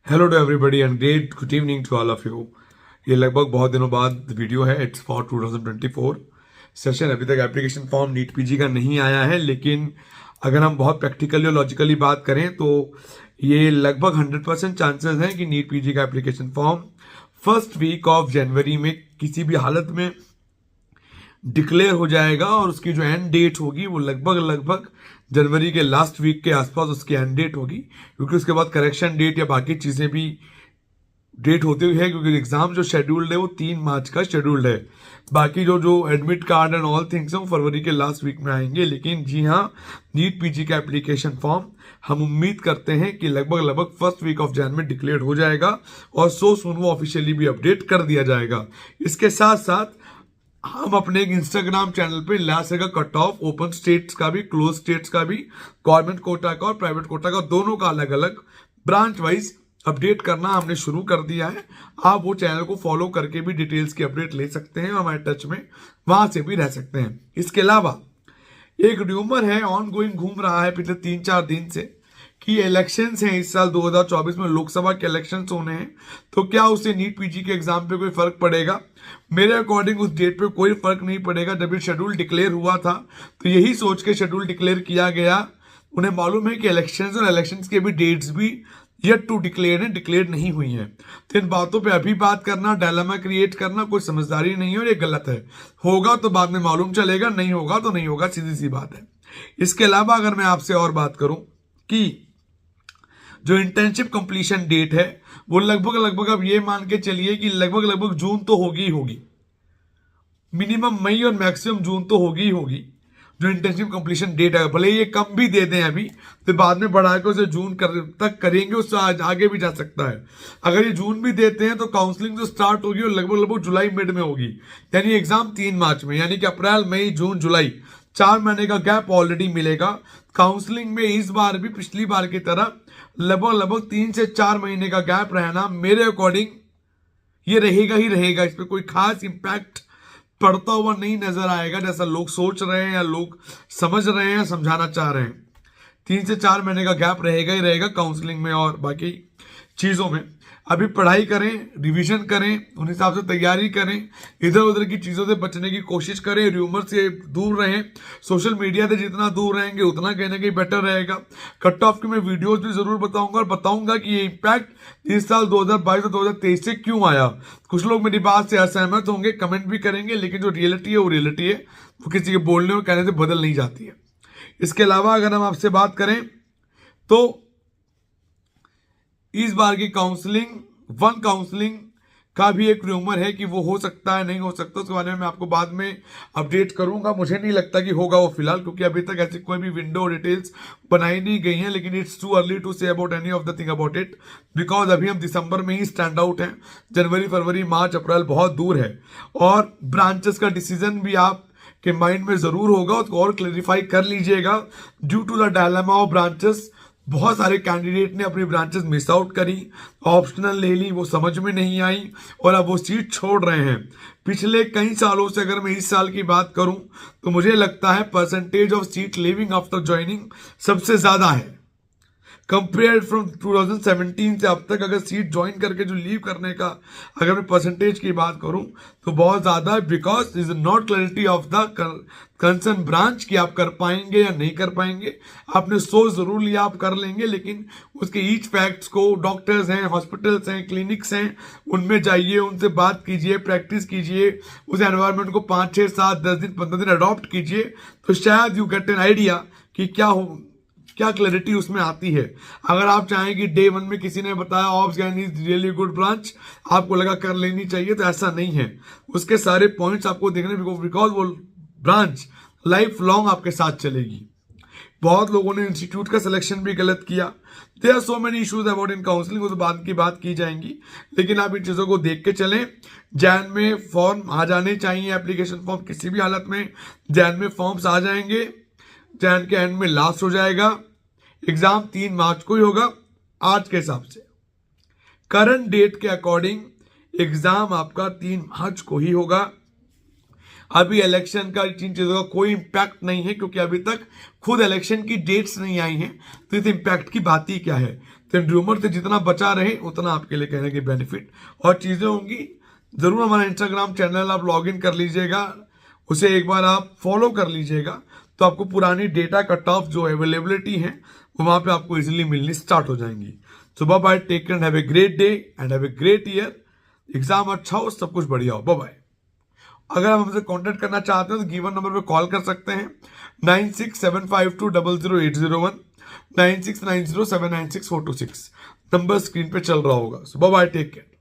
Hello to everybody and great good evening to all of you. ये लगभग बहुत दिनों बाद वीडियो है। It's for 2024 session. अभी तक एप्लीकेशन फॉर्म नीट पीजी का नहीं आया है, लेकिन अगर हम बहुत प्रैक्टिकली और लॉजिकली बात करें तो ये लगभग 100% चांसेस हैं कि नीट पीजी का application form first week of जनवरी में किसी भी हालत में डिक्लेयर हो जाएगा और उसकी जो एंड डेट होगी वो लगभग जनवरी के लास्ट वीक के आसपास उसकी एंड डेट होगी, क्योंकि उसके बाद करेक्शन डेट या बाकी चीजें भी डेट होती हुई है, क्योंकि एग्जाम जो शेड्यूल्ड है वो 3 मार्च का शेड्यूल्ड है। बाकी जो जो admit card and all things हैं वो फरवरी के लास्ट वीक में आएंगे। लेकिन जी हाँ, नीट पीजी का एप्लीकेशन फॉर्म हम उम्मीद करते हैं कि लगभग फर्स्ट वीक ऑफ जैन में डिक्लेयर हो जाएगा और सो सुन वो ऑफिशियली भी अपडेट कर दिया जाएगा। इसके साथ साथ हम अपने एक इंस्टाग्राम चैनल पे ला सकेगा कट ऑफ ओपन स्टेट्स का भी, क्लोज स्टेट्स का भी, गवर्नमेंट कोटा का और प्राइवेट कोटा का, दोनों का अलग अलग ब्रांच वाइज अपडेट करना हमने शुरू कर दिया है। आप वो चैनल को फॉलो करके भी डिटेल्स की अपडेट ले सकते हैं, हमारे टच में वहां से भी रह सकते हैं। इसके अलावा एक र्यूमर है, ऑन गोइंग घूम रहा है पिछले 3-4 दिन से कि इलेक्शंस हैं इस साल 2024 में, लोकसभा के इलेक्शंस होने हैं, तो क्या उससे नीट पीजी के एग्जाम पे कोई फर्क पड़ेगा? मेरे अकॉर्डिंग उस डेट पे कोई फर्क नहीं पड़ेगा। जब ये शेड्यूल डिक्लेयर हुआ था तो यही सोच के शेड्यूल डिक्लेयर किया गया। उन्हें मालूम है कि इलेक्शंस और इलेक्शंस के भी डेट्स भी येट टू डिक्लेयर है, डिक्लेयर नहीं हुई हैं। तो इन बातों पे अभी बात करना, डायलेमा क्रिएट करना कोई समझदारी नहीं है और ये गलत है। होगा तो बाद में मालूम चलेगा, नहीं होगा तो नहीं होगा, सीधी सी बात है। इसके अलावा अगर मैं आपसे और बात करूं कि जो इंटर्नशिप कंप्लीशन डेट है वो लगभग अब ये मान के चलिए कि लगभग जून तो होगी ही होगी। मिनिमम मई और मैक्सिमम जून तो होगी ही होगी जो इंटर्नशिप कंप्लीशन डेट है। भले ये कम भी दे दें अभी, तो बाद में बढ़ा के उसे जून तक करेंगे, उससे आगे भी जा सकता है। अगर ये जून भी देते हैं तो काउंसलिंग जो स्टार्ट होगी वो लगभग जुलाई मिड में होगी, यानी एग्जाम 3 मार्च में, यानी कि अप्रैल मई जून जुलाई 4 महीने का गैप ऑलरेडी मिलेगा। काउंसलिंग में इस बार भी पिछली बार की तरह लगभग 3 से 4 महीने का गैप रहना मेरे अकॉर्डिंग ये रहेगा ही रहेगा। इस पर कोई खास इंपैक्ट पड़ता हुआ नहीं नजर आएगा जैसा लोग सोच रहे हैं या लोग समझ रहे हैं, समझाना चाह रहे हैं। 3 से 4 महीने का गैप रहेगा ही रहेगा काउंसलिंग में और बाकी चीजों में। अभी पढ़ाई करें, रिवीजन करें, उन हिसाब से तैयारी करें, इधर उधर की चीजों से बचने की कोशिश करें, र्यूमर से दूर रहें, सोशल मीडिया से जितना दूर रहेंगे उतना कहीं ना कहीं बेटर रहेगा। कट ऑफ की मैं वीडियोस भी जरूर बताऊंगा और बताऊंगा कि ये इम्पैक्ट इस साल 2022 और 2023 से क्यों आया। कुछ लोग मेरी बात से असहमत होंगे, कमेंट भी करेंगे, लेकिन जो रियलिटी है वो रियलिटी है, वो किसी के बोलने और कहने से बदल नहीं जाती है। इसके अलावा अगर हम आपसे बात करें तो इस बार की काउंसलिंग का भी एक र्यूमर है कि वो हो सकता है, नहीं हो सकता, उसके बारे में मैं आपको बाद में अपडेट करूंगा। मुझे नहीं लगता कि होगा वो फिलहाल, क्योंकि अभी तक ऐसी कोई भी विंडो डिटेल्स बनाई नहीं गई हैं। लेकिन it's too early to say about any of the thing about it, because अभी हम दिसंबर में ही स्टैंड आउट हैं। जनवरी, फरवरी, मार्च, अप्रैल बहुत दूर है और ब्रांचेस का डिसीजन भी आप के माइंड में जरूर होगा, उसको और क्लेरिफाई कर लीजिएगा। Due to the dilemma of branches बहुत सारे कैंडिडेट ने अपनी ब्रांचेस मिस आउट करी, ऑप्शनल ले ली, वो समझ में नहीं आई और अब वो सीट छोड़ रहे हैं। पिछले कई सालों से अगर मैं इस साल की बात करूं तो मुझे लगता है percentage of seat living after joining सबसे ज्यादा है कंपेयर फ्रॉम 2017 से अब तक। अगर सीट ज्वाइन करके जो लीव करने का अगर मैं परसेंटेज की बात करूं तो बहुत ज्यादा है, because is not clarity of the concern branch कि आप कर पाएंगे या नहीं कर पाएंगे। आपने सोच जरूर लिया आप कर लेंगे, लेकिन उसके ईच फैक्ट्स को डॉक्टर्स हैं, हॉस्पिटल्स हैं, क्लिनिक्स हैं, उनमें जाइए, उनसे बात कीजिए, प्रैक्टिस कीजिए, उस एनवायरनमेंट को 5, 6, 7, 10 दिन, 15 दिन अडॉप्ट कीजिए, तो शायद यू गेट एन आइडिया कि क्या क्लैरिटी उसमें आती है। अगर आप चाहें कि डे 1 में किसी ने बताया obs gyn is really good branch, आपको लगा कर लेनी चाहिए, तो ऐसा नहीं है। उसके सारे पॉइंट्स आपको देखने, बिकॉज वो ब्रांच लाइफ लॉन्ग आपके साथ चलेगी। बहुत लोगों ने इंस्टीट्यूट का सिलेक्शन भी गलत किया। There are so many issues about in counselling, तो बाद की बात की जाएंगी, लेकिन आप इन चीजों को देख के चलें। जैन में फॉर्म आ जाने चाहिए, एप्लीकेशन फॉर्म किसी भी हालत में जैन में फॉर्म्स आ जाएंगे। जैन के एंड में लास्ट हो जाएगा, एग्जाम 3 मार्च को ही होगा आज के हिसाब से। करंट डेट के अकॉर्डिंग एग्जाम आपका 3 मार्च को ही होगा। अभी इलेक्शन का इन चीज़ों का कोई इम्पैक्ट नहीं है, क्योंकि अभी तक खुद इलेक्शन की डेट्स नहीं आई हैं, तो इस इम्पैक्ट की बात ही क्या है। तो र्यूमर से जितना बचा रहे उतना आपके लिए कहने की बेनिफिट और चीज़ें होंगी। ज़रूर हमारा इंस्टाग्राम चैनल आप लॉग इन कर लीजिएगा, उसे एक बार आप फॉलो कर लीजिएगा, तो आपको पुरानी डेटा कट ऑफ जो अवेलेबिलिटी है वो वहाँ पे आपको इजीली मिलनी स्टार्ट हो जाएंगी। So bye bye, take care, have a great day and have a great year. Exam अच्छा हो, सब कुछ बढ़िया हो। Bye bye. अगर आप हमसे कांटेक्ट करना चाहते हो तो गिवन नंबर पे कॉल कर सकते हैं 9675200801, 9690796426। नंबर स्क्रीन पे चल रहा होगा। सो बाय बाय, टेक केयर।